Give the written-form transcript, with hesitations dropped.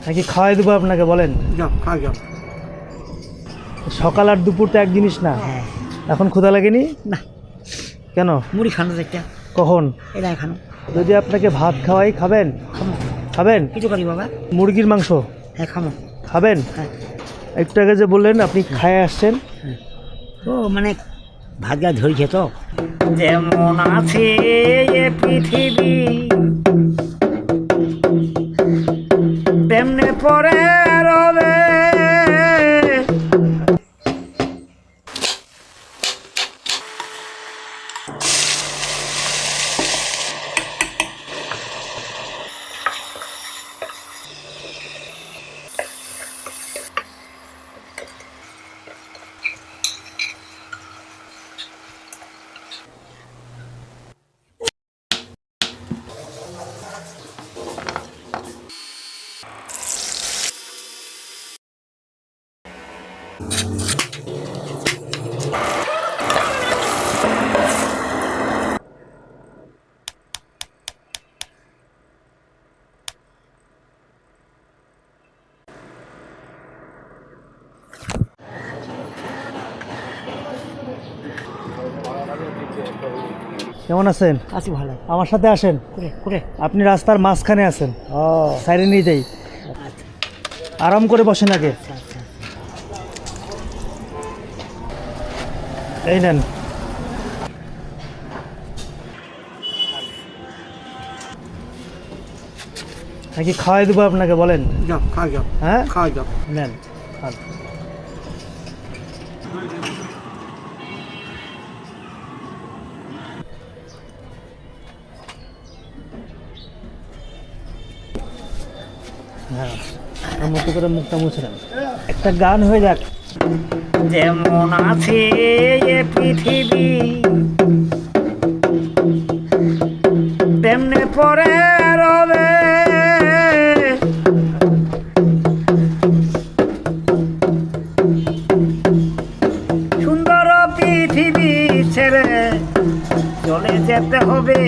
নাকি খাওয়াই দেবো আপনাকে? বলেন। যাও খাও যাও। সকাল আর দুপুর তো এক জিনিস না। হ্যাঁ এখন ক্ষুধা লাগেনি? না, কেন? মুড়ি খানো একটা কখন? এটা খানো। যদি আপনাকে ভাত খাওয়াই, খাবেন? খামো খাবেন? কিছু করি বাবা। মুরগির মাংস হ্যাঁ খামো। খাবেন? হ্যাঁ। একটু আগে যে বললেন আপনি খায় আসছেন। ও মানে ভাগ্যা ধরেছে তো। যেমন আছে এ পৃথিবী তেমনি পরে রবে। কেমন আছেন? আছি ভালো। আমার সাথে আসেন। করে করে আপনি রাস্তার মাঝখানে আছেন, ও সাইডে নিয়ে যাই। আচ্ছা আরাম করে বসেন আগে। আচ্ছা আচ্ছা। এই নেন। নাকি খাওয়াই দেবো আপনাকে? বলেন। যাও খাও যাও। হ্যাঁ, খাও যাও। নেন খান। হ্যাঁ, আমার মতো করে মুখটা মুছে নেন। একটা গান হয়ে যাক। যেমন আছে এ পৃথিবী তেমনি পরে রবে। সুন্দর পৃথিবী ছেড়ে চলে যেতে হবে।